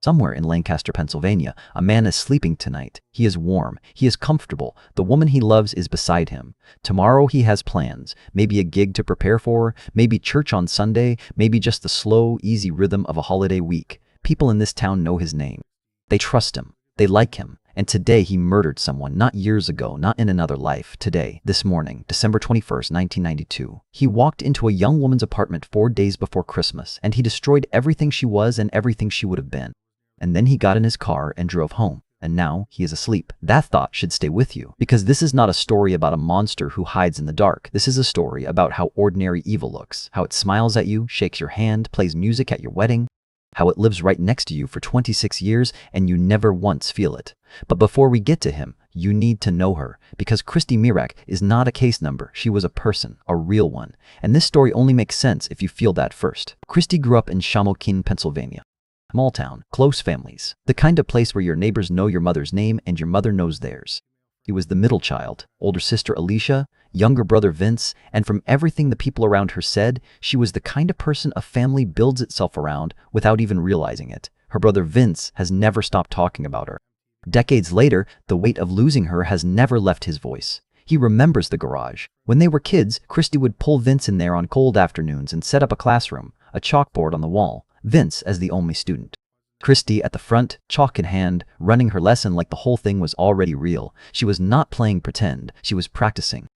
Somewhere in Lancaster, Pennsylvania, a man is sleeping tonight. He is warm. He is comfortable. The woman he loves is beside him. Tomorrow he has plans. Maybe a gig to prepare for, maybe church on Sunday, maybe just the slow, easy rhythm of a holiday week. People in this town know his name. They trust him. They like him. And today he murdered someone, not years ago, not in another life. Today, this morning, December 21st, 1992, he walked into a young woman's apartment 4 days before Christmas, and he destroyed everything she was and everything she would have been. And then he got in his car and drove home. And now he is asleep. That thought should stay with you, because this is not a story about a monster who hides in the dark. This is a story about how ordinary evil looks, how it smiles at you, shakes your hand, plays music at your wedding, how it lives right next to you for 26 years and you never once feel it. But before we get to him, you need to know her, because Christy Mirack is not a case number. She was a person, a real one. And this story only makes sense if you feel that first. Christy grew up in Shamokin, Pennsylvania. Small town, close families, the kind of place where your neighbors know your mother's name and your mother knows theirs. He was the middle child, older sister Alicia, younger brother Vince, and from everything the people around her said, she was the kind of person a family builds itself around without even realizing it. Her brother Vince has never stopped talking about her. Decades later, the weight of losing her has never left his voice. He remembers the garage. When they were kids, Christy would pull Vince in there on cold afternoons and set up a classroom, a chalkboard on the wall, Vince as the only student. Christy at the front, chalk in hand, running her lesson like the whole thing was already real. She was not playing pretend, she was practicing.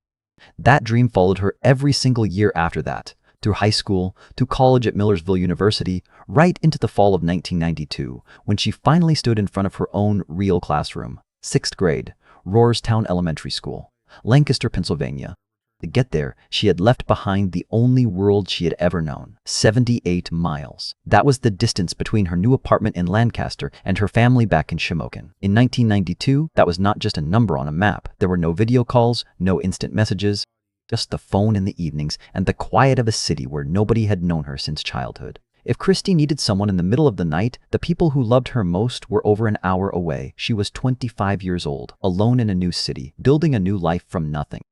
That dream followed her every single year after that, through high school, through college at Millersville University, right into the fall of 1992, when she finally stood in front of her own real classroom. 6th grade, Roarstown Elementary School, Lancaster, Pennsylvania. To get there, she had left behind the only world she had ever known, 78 miles. That was the distance between her new apartment in Lancaster and her family back in Shamokin. In 1992, that was not just a number on a map. There were no video calls, no instant messages, just the phone in the evenings and the quiet of a city where nobody had known her since childhood. If Christy needed someone in the middle of the night, the people who loved her most were over an hour away. She was 25 years old, alone in a new city, building a new life from nothing.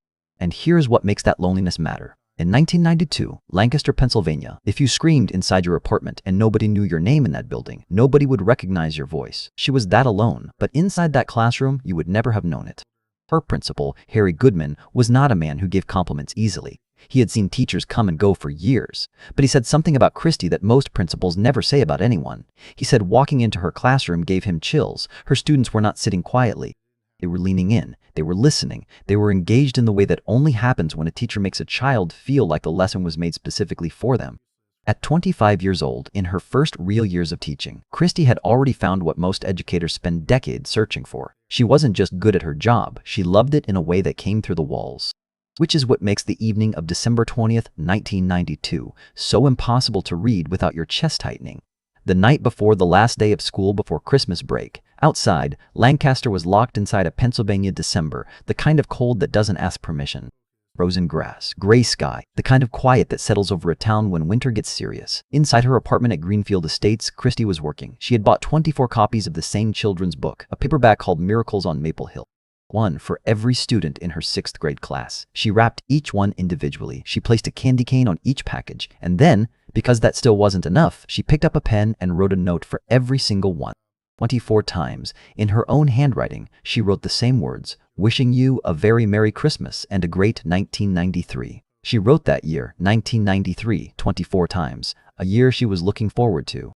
And here's what makes that loneliness matter. In 1992, Lancaster, Pennsylvania, if you screamed inside your apartment and nobody knew your name in that building, nobody would recognize your voice. She was that alone, but inside that classroom, you would never have known it. Her principal, Harry Goodman, was not a man who gave compliments easily. He had seen teachers come and go for years, but he said something about Christy that most principals never say about anyone. He said walking into her classroom gave him chills. Her students were not sitting quietly. They were leaning in, they were listening, they were engaged in the way that only happens when a teacher makes a child feel like the lesson was made specifically for them. At 25 years old, in her first real years of teaching, Christy had already found what most educators spend decades searching for. She wasn't just good at her job, she loved it in a way that came through the walls. Which is what makes the evening of December 20th, 1992, so impossible to read without your chest tightening. The night before the last day of school before Christmas break, outside, Lancaster was locked inside a Pennsylvania December, the kind of cold that doesn't ask permission. Frozen grass, gray sky, the kind of quiet that settles over a town when winter gets serious. Inside her apartment at Greenfield Estates, Christy was working. She had bought 24 copies of the same children's book, a paperback called Miracles on Maple Hill. One for every student in her 6th grade class. She wrapped each one individually. She placed a candy cane on each package. And then, because that still wasn't enough, she picked up a pen and wrote a note for every single one. 24 times, in her own handwriting, she wrote the same words, wishing you a very Merry Christmas and a great 1993. She wrote that year, 1993, 24 times, a year she was looking forward to.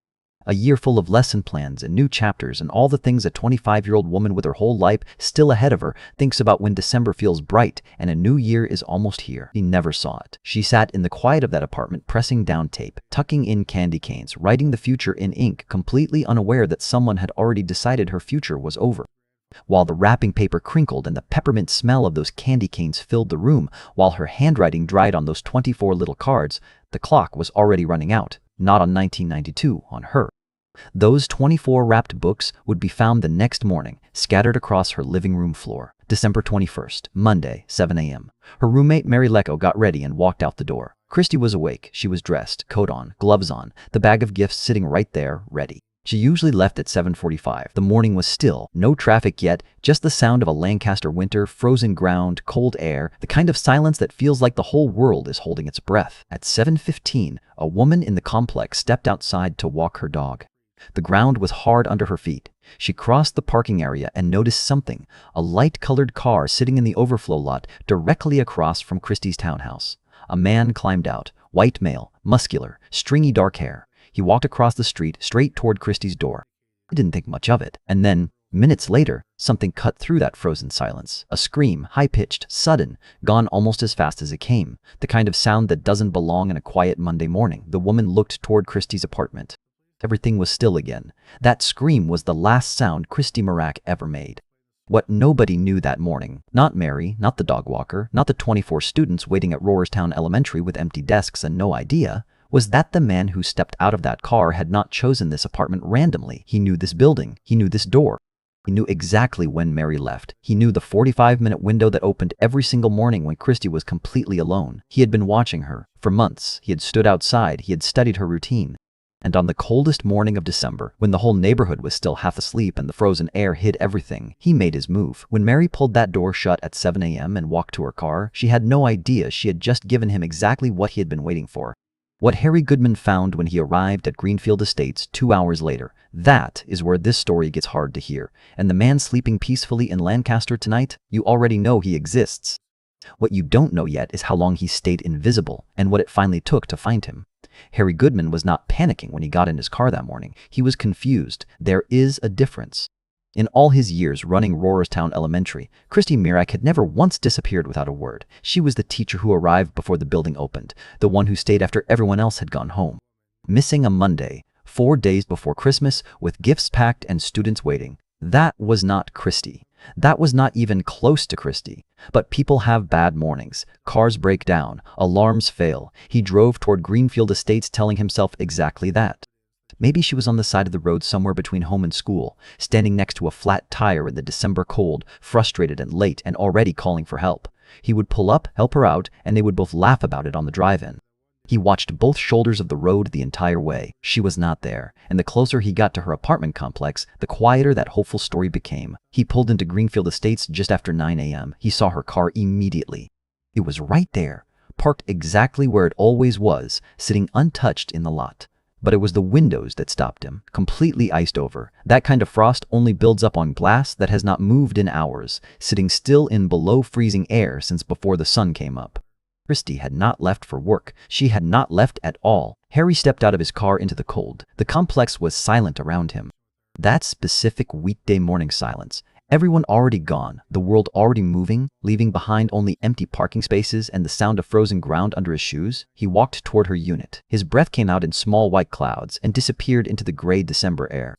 A year full of lesson plans and new chapters and all the things a 25-year-old woman with her whole life still ahead of her thinks about when December feels bright and a new year is almost here. She never saw it. She sat in the quiet of that apartment pressing down tape, tucking in candy canes, writing the future in ink, completely unaware that someone had already decided her future was over. While the wrapping paper crinkled and the peppermint smell of those candy canes filled the room, while her handwriting dried on those 24 little cards, the clock was already running out. Not on 1992, on her. Those 24 wrapped books would be found the next morning, scattered across her living room floor. December 21st, Monday, 7 a.m. Her roommate Mary Lecco got ready and walked out the door. Christy was awake. She was dressed, coat on, gloves on, the bag of gifts sitting right there, ready. She usually left at 7:45. The morning was still, no traffic yet, just the sound of a Lancaster winter, frozen ground, cold air, the kind of silence that feels like the whole world is holding its breath. At 7:15, a woman in the complex stepped outside to walk her dog. The ground was hard under her feet. She crossed the parking area and noticed something, a light-colored car sitting in the overflow lot directly across from Christy's townhouse. A man climbed out, white male, muscular, stringy dark hair. He walked across the street straight toward Christy's door. He didn't think much of it. And then, minutes later, something cut through that frozen silence. A scream, high-pitched, sudden, gone almost as fast as it came. The kind of sound that doesn't belong in a quiet Monday morning. The woman looked toward Christy's apartment. Everything was still again. That scream was the last sound Christy Mirack ever made. What nobody knew that morning, not Mary, not the dog walker, not the 24 students waiting at Roarstown Elementary with empty desks and no idea, was that the man who stepped out of that car had not chosen this apartment randomly. He knew this building. He knew this door. He knew exactly when Mary left. He knew the 45-minute window that opened every single morning when Christy was completely alone. He had been watching her. For months, he had stood outside. He had studied her routine. And on the coldest morning of December, when the whole neighborhood was still half asleep and the frozen air hid everything, he made his move. When Mary pulled that door shut at 7 a.m. and walked to her car, she had no idea she had just given him exactly what he had been waiting for. What Harry Goodman found when he arrived at Greenfield Estates 2 hours later, that is where this story gets hard to hear. And the man sleeping peacefully in Lancaster tonight, you already know he exists. What you don't know yet is how long he stayed invisible and what it finally took to find him. Harry Goodman was not panicking when he got in his car that morning. He was confused. There is a difference. In all his years running Roarstown Elementary, Christy Mirack had never once disappeared without a word. She was the teacher who arrived before the building opened, the one who stayed after everyone else had gone home. Missing a Monday, 4 days before Christmas, with gifts packed and students waiting. That was not Christy. That was not even close to Christy. But people have bad mornings. Cars break down. Alarms fail. He drove toward Greenfield Estates telling himself exactly that. Maybe she was on the side of the road somewhere between home and school, standing next to a flat tire in the December cold, frustrated and late and already calling for help. He would pull up, help her out, and they would both laugh about it on the drive-in. He watched both shoulders of the road the entire way. She was not there, and the closer he got to her apartment complex, the quieter that hopeful story became. He pulled into Greenfield Estates just after 9 a.m. He saw her car immediately. It was right there, parked exactly where it always was, sitting untouched in the lot. But it was the windows that stopped him, completely iced over. That kind of frost only builds up on glass that has not moved in hours, sitting still in below freezing air since before the sun came up. Christy had not left for work. She had not left at all. Harry stepped out of his car into the cold. The complex was silent around him. That specific weekday morning silence. Everyone already gone, the world already moving, leaving behind only empty parking spaces and the sound of frozen ground under his shoes. He walked toward her unit. His breath came out in small white clouds and disappeared into the gray December air.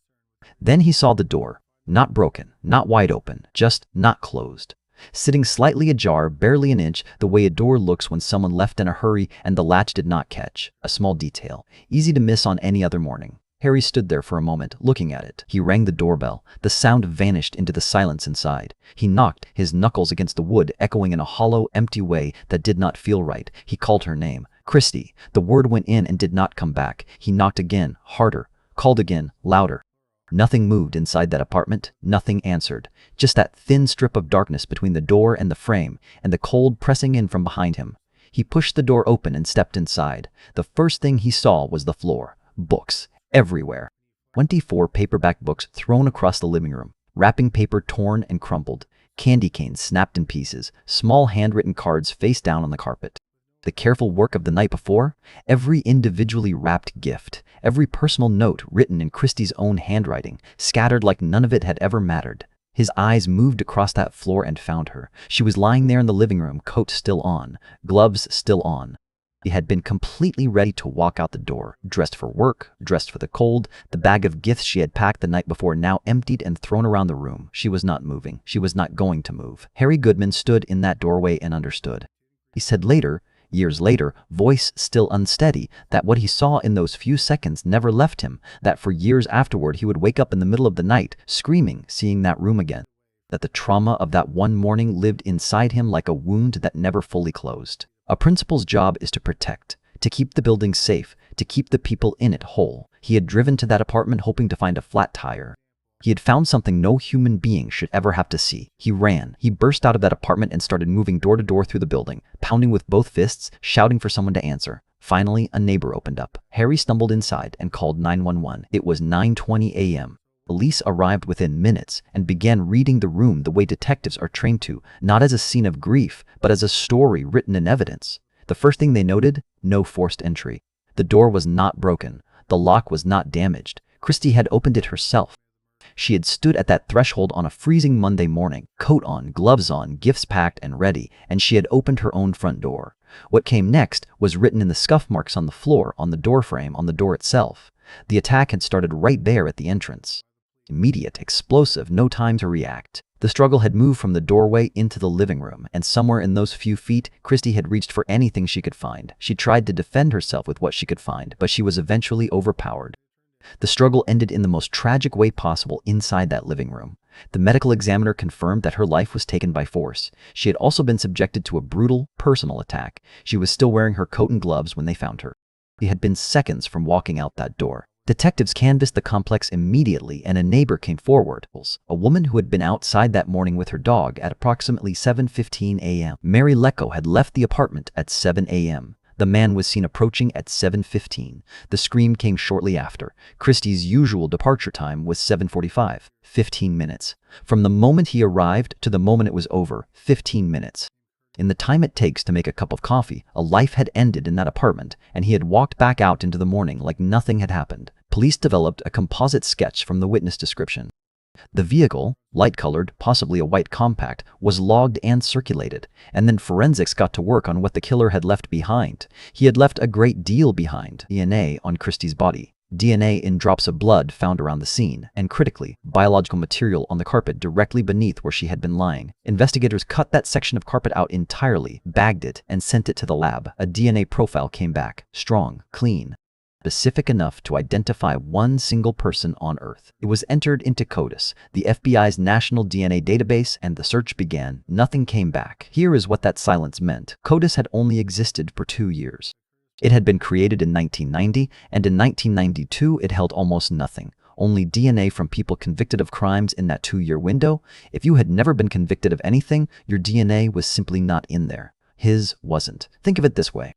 Then he saw the door. Not broken, not wide open, just not closed. Sitting slightly ajar, barely an inch, the way a door looks when someone left in a hurry and the latch did not catch. A small detail, easy to miss on any other morning. Harry stood there for a moment, looking at it. He rang the doorbell. The sound vanished into the silence inside. He knocked, his knuckles against the wood, echoing in a hollow, empty way that did not feel right. He called her name. Christy. The word went in and did not come back. He knocked again, harder. Called again, louder. Nothing moved inside that apartment. Nothing answered. Just that thin strip of darkness between the door and the frame, and the cold pressing in from behind him. He pushed the door open and stepped inside. The first thing he saw was the floor. Books. Everywhere. 24 paperback books thrown across the living room. Wrapping paper torn and crumpled. Candy canes snapped in pieces. Small handwritten cards face down on the carpet. The careful work of the night before, every individually wrapped gift, every personal note written in Christy's own handwriting, scattered like none of it had ever mattered. His eyes moved across that floor and found her. She was lying there in the living room, coat still on, gloves still on. He had been completely ready to walk out the door, dressed for work, dressed for the cold, the bag of gifts she had packed the night before now emptied and thrown around the room. She was not moving. She was not going to move. Harry Goodman stood in that doorway and understood. He said later, years later, voice still unsteady, that what he saw in those few seconds never left him, that for years afterward he would wake up in the middle of the night, screaming, seeing that room again. That the trauma of that one morning lived inside him like a wound that never fully closed. A principal's job is to protect, to keep the building safe, to keep the people in it whole. He had driven to that apartment hoping to find a flat tire. He had found something no human being should ever have to see. He ran. He burst out of that apartment and started moving door to door through the building, pounding with both fists, shouting for someone to answer. Finally, a neighbor opened up. Harry stumbled inside and called 911. It was 9:20 a.m. Police arrived within minutes and began reading the room the way detectives are trained to, not as a scene of grief, but as a story written in evidence. The first thing they noted: no forced entry. The door was not broken. The lock was not damaged. Christy had opened it herself. She had stood at that threshold on a freezing Monday morning, coat on, gloves on, gifts packed and ready, and she had opened her own front door. What came next was written in the scuff marks on the floor, on the doorframe, on the door itself. The attack had started right there at the entrance. Immediate, explosive, no time to react. The struggle had moved from the doorway into the living room, and somewhere in those few feet, Christy had reached for anything she could find. She tried to defend herself with what she could find, but she was eventually overpowered. The struggle ended in the most tragic way possible inside that living room. The medical examiner confirmed that her life was taken by force. She had also been subjected to a brutal, personal attack. She was still wearing her coat and gloves when they found her. She had been seconds from walking out that door. Detectives canvassed the complex immediately, and a neighbor came forward. A woman who had been outside that morning with her dog at approximately 7:15 a.m. Mary Lecco had left the apartment at 7 a.m. The man was seen approaching at 7:15. The scream came shortly after. Christy's usual departure time was 7:45, 15 minutes. From the moment he arrived to the moment it was over, 15 minutes. In the time it takes to make a cup of coffee, a life had ended in that apartment, and he had walked back out into the morning like nothing had happened. Police developed a composite sketch from the witness description. The vehicle, light-colored, possibly a white compact, was logged and circulated, and then forensics got to work on what the killer had left behind. He had left a great deal behind. DNA on Christy's body, DNA in drops of blood found around the scene, and critically, biological material on the carpet directly beneath where she had been lying. Investigators cut that section of carpet out entirely, bagged it, and sent it to the lab. A DNA profile came back, strong, clean, specific enough to identify one single person on Earth. It was entered into CODIS, the FBI's national DNA database, and the search began. Nothing came back. Here is what that silence meant. CODIS had only existed for 2 years. It had been created in 1990, and in 1992 it held almost nothing. Only DNA from people convicted of crimes in that 2-year window. If you had never been convicted of anything, your DNA was simply not in there. His wasn't. Think of it this way.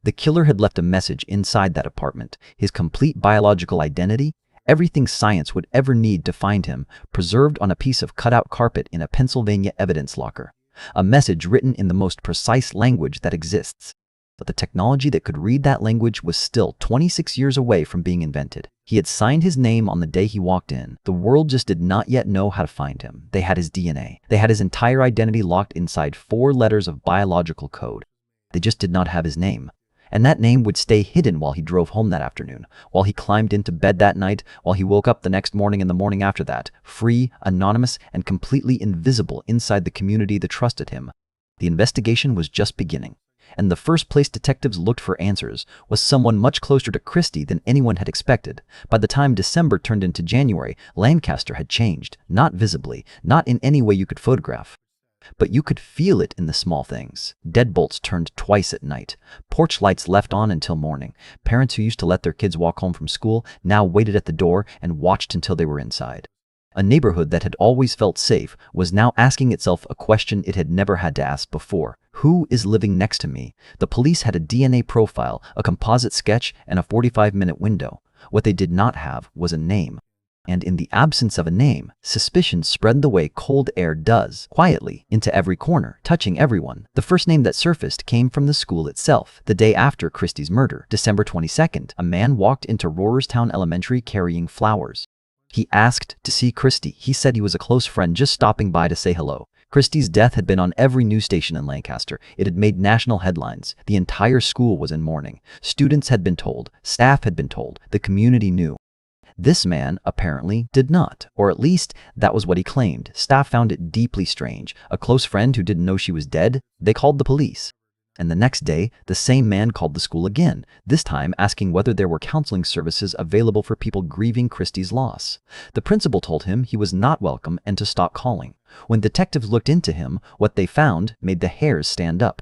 The killer had left a message inside that apartment, his complete biological identity, everything science would ever need to find him, preserved on a piece of cutout carpet in a Pennsylvania evidence locker. A message written in the most precise language that exists. But the technology that could read that language was still 26 years away from being invented. He had signed his name on the day he walked in. The world just did not yet know how to find him. They had his DNA. They had his entire identity locked inside 4 letters of biological code. They just did not have his name. And that name would stay hidden while he drove home that afternoon, while he climbed into bed that night, while he woke up the next morning and the morning after that, free, anonymous, and completely invisible inside the community that trusted him. The investigation was just beginning, and the first place detectives looked for answers was someone much closer to Christy than anyone had expected. By the time December turned into January, Lancaster had changed, not visibly, not in any way you could photograph. But you could feel it in the small things. Deadbolts turned twice at night. Porch lights left on until morning. Parents who used to let their kids walk home from school now waited at the door and watched until they were inside. A neighborhood that had always felt safe was now asking itself a question it had never had to ask before. Who is living next to me? The police had a DNA profile, a composite sketch, and a 45-minute window. What they did not have was a name. And in the absence of a name, suspicion spread the way cold air does, quietly, into every corner, touching everyone. The first name that surfaced came from the school itself. The day after Christy's murder, December 22nd, a man walked into Rohrerstown Elementary carrying flowers. He asked to see Christy. He said he was a close friend just stopping by to say hello. Christy's death had been on every news station in Lancaster. It had made national headlines. The entire school was in mourning. Students had been told. Staff had been told. The community knew. This man, apparently, did not, or at least that was what he claimed. Staff found it deeply strange. A close friend who didn't know she was dead? They called the police. And the next day, the same man called the school again, this time asking whether there were counseling services available for people grieving Christy's loss. The principal told him he was not welcome and to stop calling. When detectives looked into him, what they found made the hairs stand up.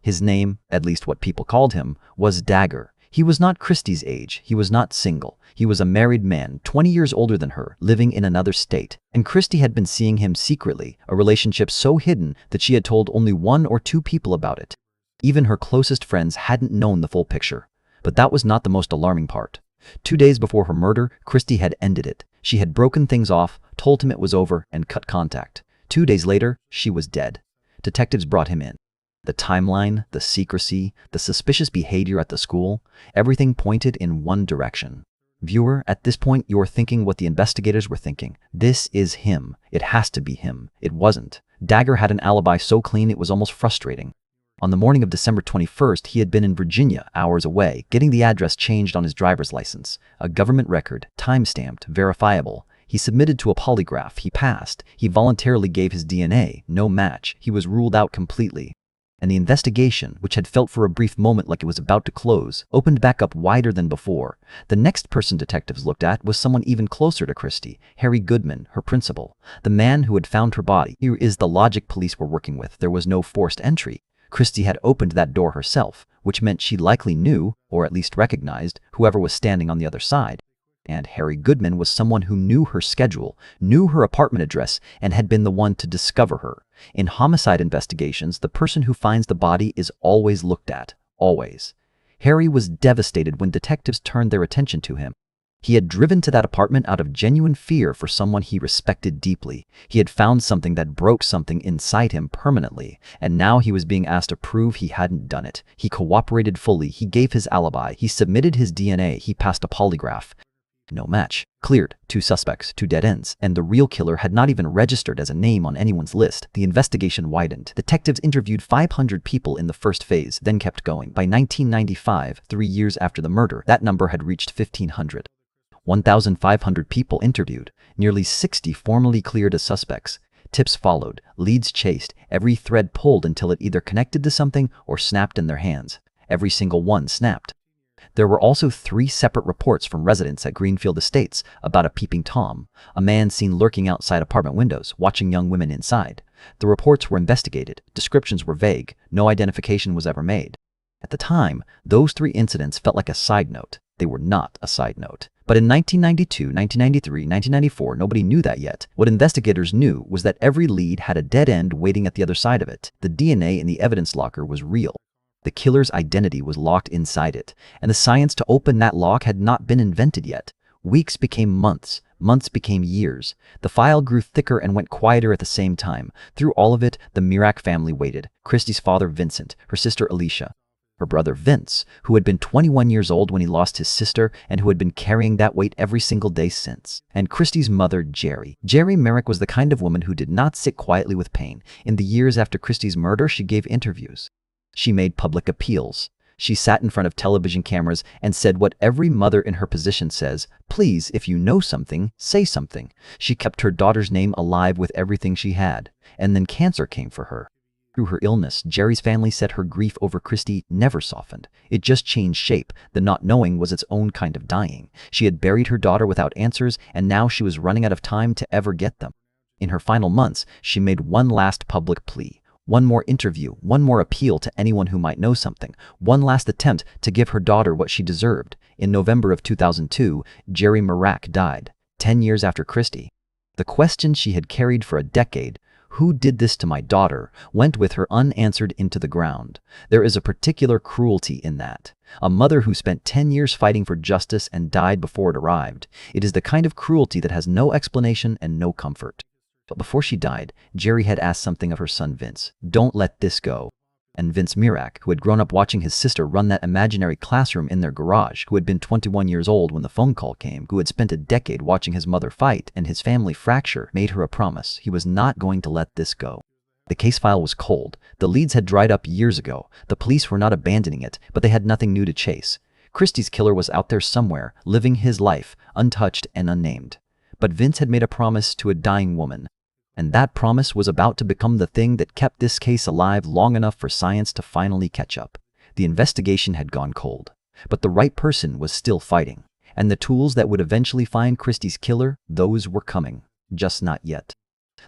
His name, at least what people called him, was Dagger. He was not Christy's age. He was not single. He was a married man, 20 years older than her, living in another state. And Christy had been seeing him secretly, a relationship so hidden that she had told only 1 or 2 people about it. Even her closest friends hadn't known the full picture. But that was not the most alarming part. 2 days before her murder, Christy had ended it. She had broken things off, told him it was over, and cut contact. 2 days later, she was dead. Detectives brought him in. The timeline, the secrecy, the suspicious behavior at the school, everything pointed in one direction. Viewer, at this point you're thinking what the investigators were thinking. This is him. It has to be him. It wasn't. Dagger had an alibi so clean it was almost frustrating. On the morning of December 21st, he had been in Virginia, hours away, getting the address changed on his driver's license. A government record, time-stamped, verifiable. He submitted to a polygraph. He passed. He voluntarily gave his DNA. No match. He was ruled out completely. And the investigation, which had felt for a brief moment like it was about to close, opened back up wider than before. The next person detectives looked at was someone even closer to Christy, Harry Goodman, her principal, the man who had found her body. Here is the logic police were working with. There was no forced entry. Christy had opened that door herself, which meant she likely knew, or at least recognized, whoever was standing on the other side. And Harry Goodman was someone who knew her schedule, knew her apartment address, and had been the one to discover her. In homicide investigations, the person who finds the body is always looked at. Always. Harry was devastated when detectives turned their attention to him. He had driven to that apartment out of genuine fear for someone he respected deeply. He had found something that broke something inside him permanently, and now he was being asked to prove he hadn't done it. He cooperated fully. He gave his alibi. He submitted his DNA. He passed a polygraph. No match. Cleared. 2 suspects, 2 dead ends, and the real killer had not even registered as a name on anyone's list. The investigation widened. Detectives interviewed 500 people in the first phase, then kept going. By 1995, 3 years after the murder, that number had reached 1,500. 1,500 people interviewed, nearly 60 formally cleared as suspects. Tips followed, leads chased, every thread pulled until it either connected to something or snapped in their hands. Every single one snapped. There were also 3 separate reports from residents at Greenfield Estates about a peeping Tom, a man seen lurking outside apartment windows, watching young women inside. The reports were investigated, descriptions were vague, no identification was ever made. At the time, those 3 incidents felt like a side note. They were not a side note. But in 1992, 1993, 1994, nobody knew that yet. What investigators knew was that every lead had a dead end waiting at the other side of it. The DNA in the evidence locker was real. The killer's identity was locked inside it, and the science to open that lock had not been invented yet. Weeks became months, months became years. The file grew thicker and went quieter at the same time. Through all of it, the Mirack family waited. Christy's father, Vincent, her sister, Alicia, her brother, Vince, who had been 21 years old when he lost his sister and who had been carrying that weight every single day since. And Christy's mother, Jerry. Jerry Mirack was the kind of woman who did not sit quietly with pain. In the years after Christy's murder, she gave interviews. She made public appeals. She sat in front of television cameras and said what every mother in her position says, please, if you know something, say something. She kept her daughter's name alive with everything she had. And then cancer came for her. Through her illness, Jerry's family said her grief over Christy never softened. It just changed shape. The not knowing was its own kind of dying. She had buried her daughter without answers, and now she was running out of time to ever get them. In her final months, she made one last public plea. One more interview, one more appeal to anyone who might know something, one last attempt to give her daughter what she deserved. In November of 2002, Jerry Mirack died, 10 years after Christy. The question she had carried for a decade, who did this to my daughter, went with her unanswered into the ground. There is a particular cruelty in that. A mother who spent 10 years fighting for justice and died before it arrived. It is the kind of cruelty that has no explanation and no comfort. But before she died, Jerry had asked something of her son Vince. Don't let this go. And Vince Mirack, who had grown up watching his sister run that imaginary classroom in their garage, who had been 21 years old when the phone call came, who had spent a decade watching his mother fight and his family fracture, made her a promise. He was not going to let this go. The case file was cold. The leads had dried up years ago. The police were not abandoning it, but they had nothing new to chase. Christy's killer was out there somewhere, living his life, untouched and unnamed. But Vince had made a promise to a dying woman. And that promise was about to become the thing that kept this case alive long enough for science to finally catch up. The investigation had gone cold, but the right person was still fighting. And the tools that would eventually find Christy's killer, those were coming. Just not yet.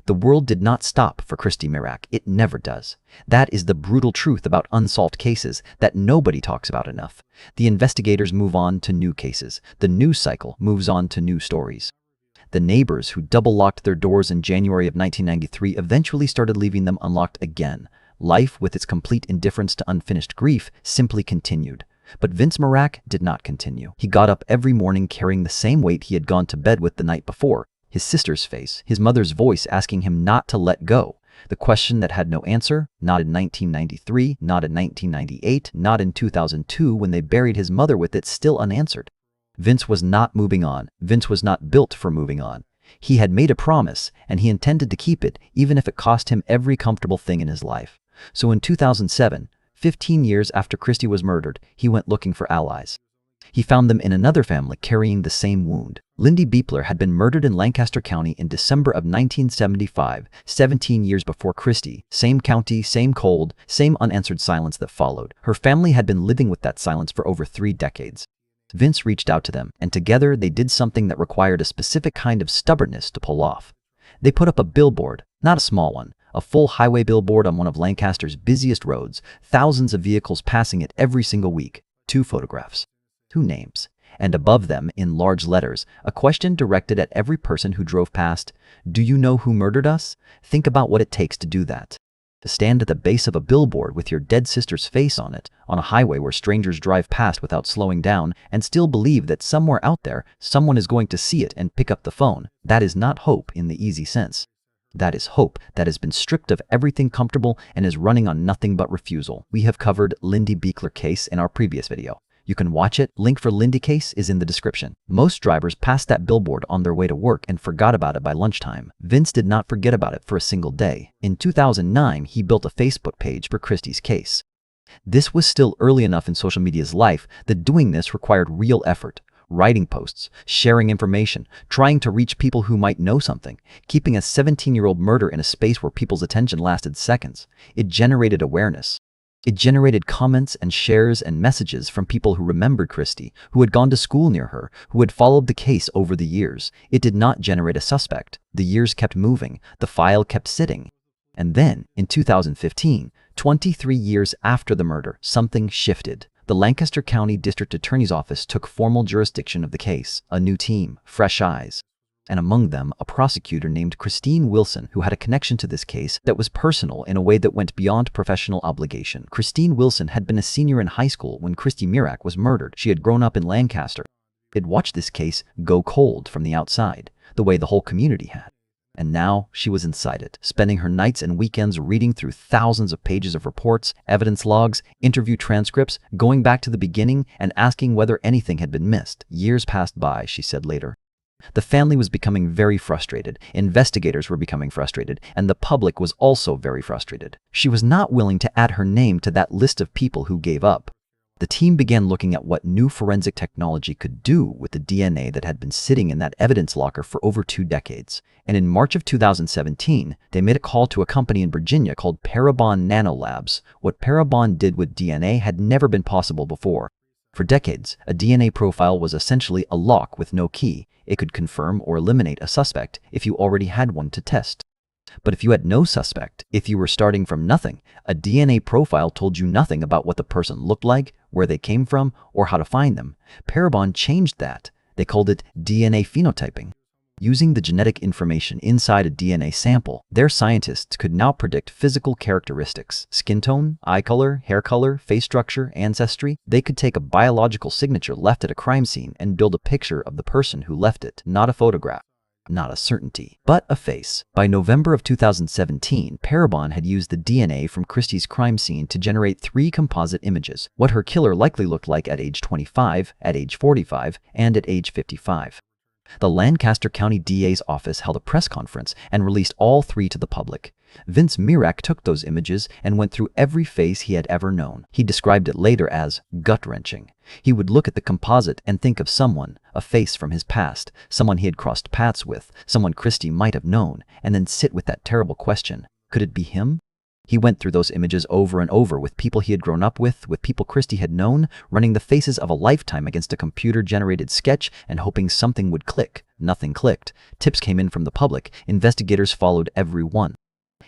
The world did not stop for Christy Mirack. It never does. That is the brutal truth about unsolved cases that nobody talks about enough. The investigators move on to new cases. The news cycle moves on to new stories. The neighbors who double-locked their doors in January of 1993 eventually started leaving them unlocked again. Life, with its complete indifference to unfinished grief, simply continued. But Vince Mirack did not continue. He got up every morning carrying the same weight he had gone to bed with the night before: his sister's face, his mother's voice asking him not to let go. The question that had no answer, not in 1993, not in 1998, not in 2002 when they buried his mother with it still unanswered. Vince was not moving on. Vince was not built for moving on. He had made a promise, and he intended to keep it, even if it cost him every comfortable thing in his life. So in 2007, 15 years after Christy was murdered, he went looking for allies. He found them in another family carrying the same wound. Lindy Beepler had been murdered in Lancaster County in December of 1975, 17 years before Christy. Same county, same cold, same unanswered silence that followed. Her family had been living with that silence for over 3 decades. Vince reached out to them, and together they did something that required a specific kind of stubbornness to pull off. They put up a billboard, not a small one, a full highway billboard on one of Lancaster's busiest roads, thousands of vehicles passing it every single week. 2 photographs. 2 names. And above them, in large letters, a question directed at every person who drove past: do you know who murdered us? Think about what it takes to do that. To stand at the base of a billboard with your dead sister's face on it, on a highway where strangers drive past without slowing down, and still believe that somewhere out there, someone is going to see it and pick up the phone. That is not hope in the easy sense. That is hope that has been stripped of everything comfortable and is running on nothing but refusal. We have covered Lindy Beepler case in our previous video. You can watch it. Link for Lindy case is in the description. Most drivers passed that billboard on their way to work and forgot about it by lunchtime. Vince did not forget about it for a single day. In 2009, he built a Facebook page for Christy's case. This was still early enough in social media's life that doing this required real effort. Writing posts, sharing information, trying to reach people who might know something, keeping a 17-year-old murder in a space where people's attention lasted seconds. It generated awareness. It generated comments and shares and messages from people who remembered Christy, who had gone to school near her, who had followed the case over the years. It did not generate a suspect. The years kept moving. The file kept sitting. And then, in 2015, 23 years after the murder, something shifted. The Lancaster County District Attorney's Office took formal jurisdiction of the case. A new team, fresh eyes. And among them, a prosecutor named Christine Wilson, who had a connection to this case that was personal in a way that went beyond professional obligation. Christine Wilson had been a senior in high school when Christy Mirack was murdered. She had grown up in Lancaster. Had watched this case go cold from the outside, the way the whole community had. And now she was inside it, spending her nights and weekends reading through thousands of pages of reports, evidence logs, interview transcripts, going back to the beginning and asking whether anything had been missed. Years passed by, she said later. The family was becoming very frustrated, investigators were becoming frustrated, and the public was also very frustrated. She was not willing to add her name to that list of people who gave up. The team began looking at what new forensic technology could do with the DNA that had been sitting in that evidence locker for over 2 decades. And in March of 2017, they made a call to a company in Virginia called Parabon Nanolabs. What Parabon did with DNA had never been possible before. For decades, a DNA profile was essentially a lock with no key. It could confirm or eliminate a suspect if you already had one to test. But if you had no suspect, if you were starting from nothing, a DNA profile told you nothing about what the person looked like, where they came from, or how to find them. Parabon changed that. They called it DNA phenotyping. Using the genetic information inside a DNA sample, their scientists could now predict physical characteristics: skin tone, eye color, hair color, face structure, ancestry. They could take a biological signature left at a crime scene and build a picture of the person who left it, not a photograph. Not a certainty, but a face. By November of 2017, Parabon had used the DNA from Christy's crime scene to generate 3 composite images: what her killer likely looked like at age 25, at age 45, and at age 55. The Lancaster County DA's office held a press conference and released all 3 to the public. Vince Mirack took those images and went through every face he had ever known. He described it later as gut-wrenching. He would look at the composite and think of someone, a face from his past, someone he had crossed paths with, someone Christy might have known, and then sit with that terrible question: could it be him? He went through those images over and over with people he had grown up with people Christy had known, running the faces of a lifetime against a computer-generated sketch and hoping something would click. Nothing clicked. Tips came in from the public. Investigators followed every one.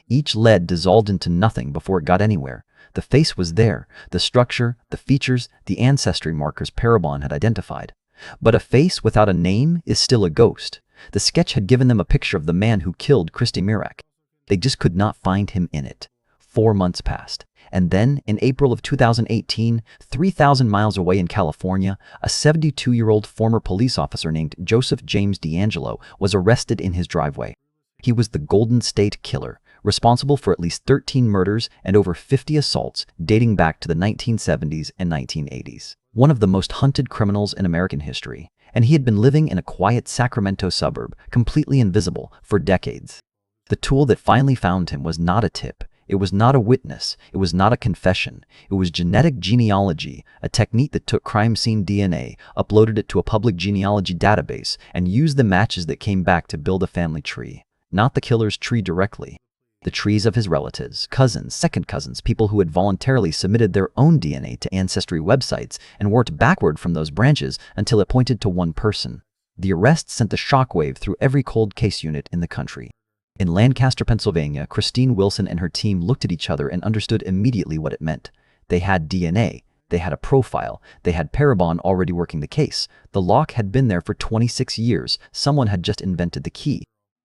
Each lead dissolved into nothing before it got anywhere. The face was there, the structure, the features, the ancestry markers Parabon had identified. But a face without a name is still a ghost. The sketch had given them a picture of the man who killed Christy Mirack. They just could not find him in it. 4 months passed. And then, in April of 2018, 3,000 miles away in California, a 72-year-old former police officer named Joseph James D'Angelo was arrested in his driveway. He was the Golden State Killer, responsible for at least 13 murders and over 50 assaults dating back to the 1970s and 1980s. One of the most hunted criminals in American history, and he had been living in a quiet Sacramento suburb, completely invisible, for decades. The tool that finally found him was not a tip. It was not a witness. It was not a confession. It was genetic genealogy, a technique that took crime scene DNA, uploaded it to a public genealogy database, and used the matches that came back to build a family tree. Not the killer's tree directly. The trees of his relatives, cousins, second cousins, people who had voluntarily submitted their own DNA to ancestry websites and worked backward from those branches until it pointed to one person. The arrest sent a shockwave through every cold case unit in the country. In Lancaster, Pennsylvania, Christine Wilson and her team looked at each other and understood immediately what it meant. They had DNA. They had a profile. They had Parabon already working the case. The lock had been there for 26 years. Someone had just invented the key.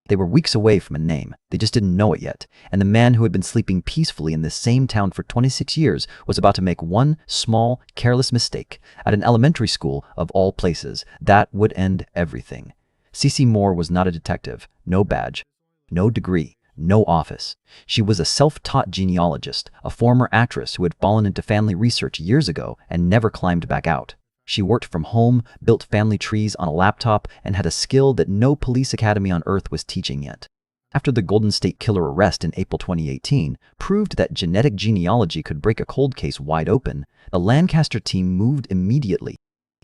They were weeks away from a name. They just didn't know it yet. And the man who had been sleeping peacefully in this same town for 26 years was about to make one small, careless mistake at an elementary school of all places. That would end everything. Cece Moore was not a detective. No badge. No degree, no office. She was a self-taught genealogist, a former actress who had fallen into family research years ago and never climbed back out. She worked from home, built family trees on a laptop, and had a skill that no police academy on earth was teaching yet. After the Golden State Killer arrest in April 2018 proved that genetic genealogy could break a cold case wide open, the Lancaster team moved immediately.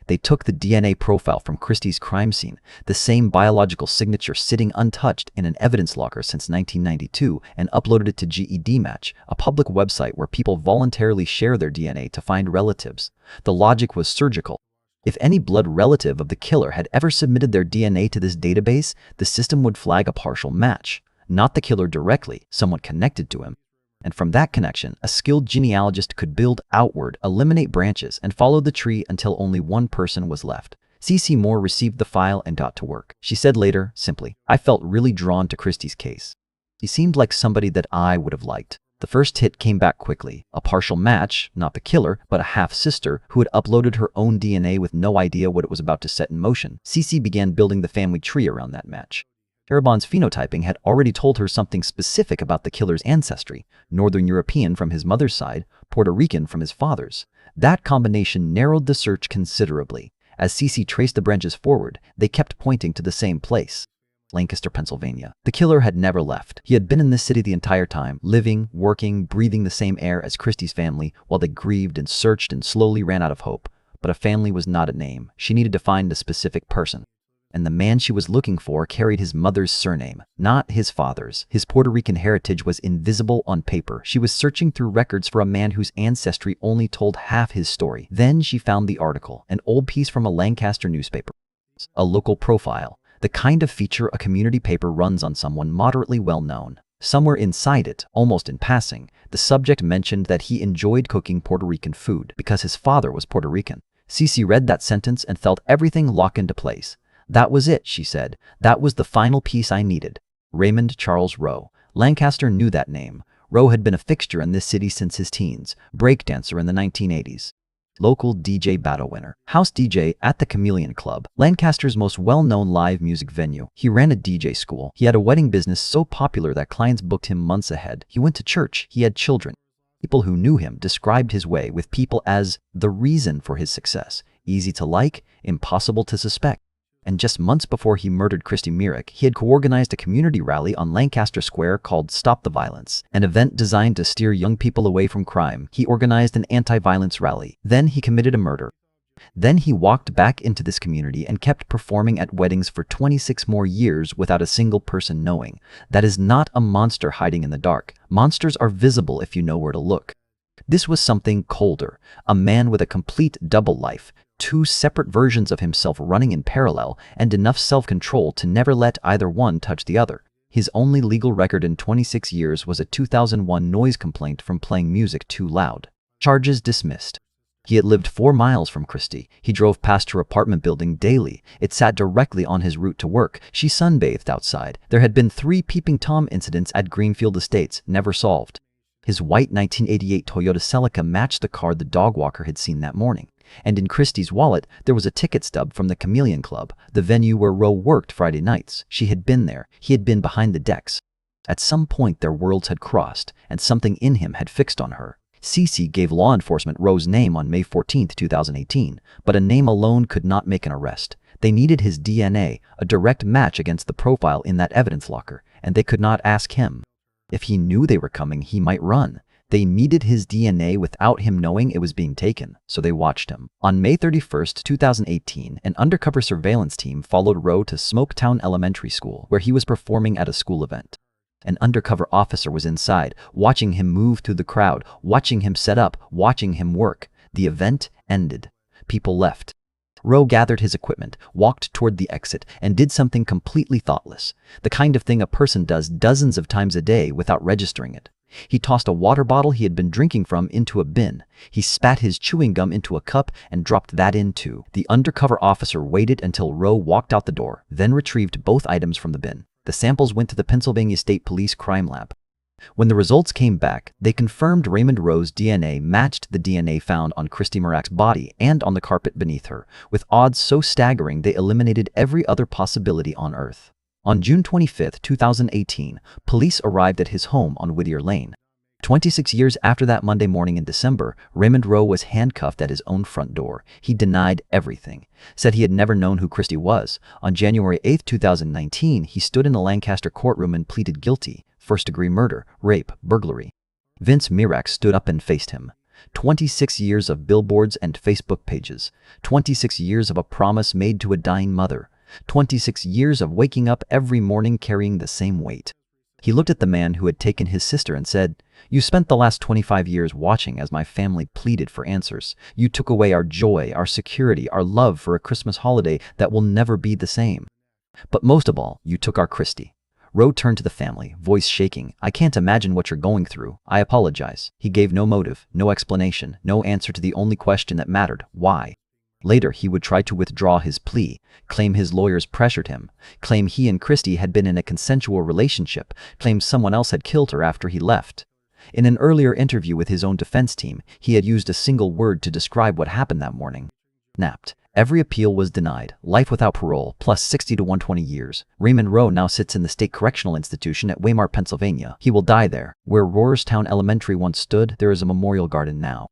They took the DNA profile from Christie's crime scene, the same biological signature sitting untouched in an evidence locker since 1992, and uploaded it to GED Match, a public website where people voluntarily share their DNA to find relatives. The logic was surgical. If any blood relative of the killer had ever submitted their DNA to this database, the system would flag a partial match. Not the killer directly, someone connected to him. And from that connection, a skilled genealogist could build outward, eliminate branches, and follow the tree until only one person was left. Cece Moore received the file and got to work. She said later, simply, "I felt really drawn to Christie's case. He seemed like somebody that I would have liked." The first hit came back quickly. A partial match, not the killer, but a half-sister who had uploaded her own DNA with no idea what it was about to set in motion. Cece began building the family tree around that match. Parabon's phenotyping had already told her something specific about the killer's ancestry: Northern European from his mother's side, Puerto Rican from his father's. That combination narrowed the search considerably. As Cece traced the branches forward, they kept pointing to the same place: Lancaster, Pennsylvania. The killer had never left. He had been in this city the entire time, living, working, breathing the same air as Christie's family, while they grieved and searched and slowly ran out of hope. But a family was not a name. She needed to find a specific person. And the man she was looking for carried his mother's surname, not his father's. His Puerto Rican heritage was invisible on paper. She was searching through records for a man whose ancestry only told half his story. Then she found the article, an old piece from a Lancaster newspaper. A local profile, the kind of feature a community paper runs on someone moderately well known. Somewhere inside it, almost in passing, the subject mentioned that he enjoyed cooking Puerto Rican food because his father was Puerto Rican. Cece read that sentence and felt everything lock into place. "That was it," she said. "That was the final piece I needed." Raymond Charles Rowe. Lancaster knew that name. Rowe had been a fixture in this city since his teens, breakdancer in the 1980s. Local DJ battle winner, house DJ at the Chameleon Club, Lancaster's most well-known live music venue. He ran a DJ school. He had a wedding business so popular that clients booked him months ahead. He went to church. He had children. People who knew him described his way with people as the reason for his success. Easy to like, impossible to suspect. And just months before he murdered Christy Mirack, he had co-organized a community rally on Lancaster Square called Stop the Violence, an event designed to steer young people away from crime. He organized an anti-violence rally. Then he committed a murder. Then he walked back into this community and kept performing at weddings for 26 more years without a single person knowing. That is not a monster hiding in the dark. Monsters are visible if you know where to look. This was something colder, a man with a complete double life, two separate versions of himself running in parallel, and enough self-control to never let either one touch the other. His only legal record in 26 years was a 2001 noise complaint from playing music too loud. Charges dismissed. He had lived 4 miles from Christy. He drove past her apartment building daily. It sat directly on his route to work. She sunbathed outside. There had been 3 Peeping Tom incidents at Greenfield Estates, never solved. His white 1988 Toyota Celica matched the car the dog walker had seen that morning. And in Christy's wallet, there was a ticket stub from the Chameleon Club, the venue where Roe worked Friday nights. She had been there. He had been behind the decks. At some point, their worlds had crossed, and something in him had fixed on her. Cece gave law enforcement Roe's name on May 14, 2018, but a name alone could not make an arrest. They needed his DNA, a direct match against the profile in that evidence locker, and they could not ask him. If he knew they were coming, he might run. They needed his DNA without him knowing it was being taken, so they watched him. On May 31, 2018, an undercover surveillance team followed Roe to Smoketown Elementary School, where he was performing at a school event. An undercover officer was inside, watching him move through the crowd, watching him set up, watching him work. The event ended. People left. Roe gathered his equipment, walked toward the exit, and did something completely thoughtless, the kind of thing a person does dozens of times a day without registering it. He tossed a water bottle he had been drinking from into a bin. He spat his chewing gum into a cup and dropped that in too. The undercover officer waited until Roe walked out the door, then retrieved both items from the bin. The samples went to the Pennsylvania State Police Crime Lab. When the results came back, they confirmed Raymond Roe's DNA matched the DNA found on Christy Mirack's body and on the carpet beneath her, with odds so staggering they eliminated every other possibility on Earth. On June 25, 2018, police arrived at his home on Whittier Lane. 26 years after that Monday morning in December, Raymond Roe was handcuffed at his own front door. He denied everything, said he had never known who Christy was. On January 8, 2019, he stood in the Lancaster courtroom and pleaded guilty. First-degree murder, rape, burglary. Vince Mirack stood up and faced him. 26 years of billboards and Facebook pages. 26 years of a promise made to a dying mother. 26 years of waking up every morning carrying the same weight. He looked at the man who had taken his sister and said, "You spent the last 25 years watching as my family pleaded for answers. You took away our joy, our security, our love for a Christmas holiday that will never be the same. But most of all, you took our Christy." Roe turned to the family, voice shaking. "I can't imagine what you're going through. I apologize." He gave no motive, no explanation, no answer to the only question that mattered: why? Later, he would try to withdraw his plea, claim his lawyers pressured him, claim he and Christy had been in a consensual relationship, claim someone else had killed her after he left. In an earlier interview with his own defense team, he had used a single word to describe what happened that morning: napped. Every appeal was denied. Life without parole, plus 60 to 120 years. Raymond Roe now sits in the State Correctional Institution at Waymart, Pennsylvania. He will die there. Where Roarstown Elementary once stood, there is a memorial garden now.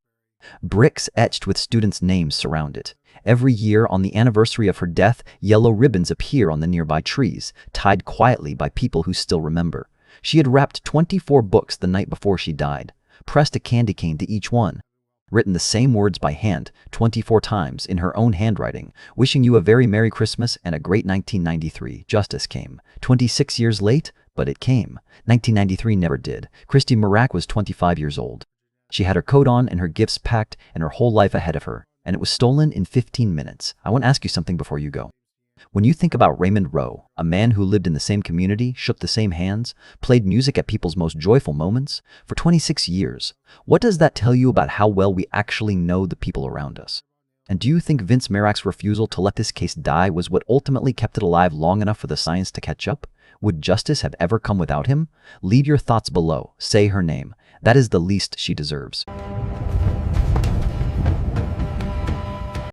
Bricks etched with students' names surround it. Every year, on the anniversary of her death, yellow ribbons appear on the nearby trees, tied quietly by people who still remember. She had wrapped 24 books the night before she died, pressed a candy cane to each one, written the same words by hand 24 times in her own handwriting, "Wishing you a very Merry Christmas and a great 1993. Justice came. 26 years late, but it came. 1993 never did. Christy Mirack was 25 years old. She had her coat on and her gifts packed and her whole life ahead of her, and it was stolen in 15 minutes. I want to ask you something before you go. When you think about Raymond Roe, a man who lived in the same community, shook the same hands, played music at people's most joyful moments, for 26 years, what does that tell you about how well we actually know the people around us? And do you think Vince Mirack's refusal to let this case die was what ultimately kept it alive long enough for the science to catch up? Would justice have ever come without him? Leave your thoughts below. Say her name. That is the least she deserves.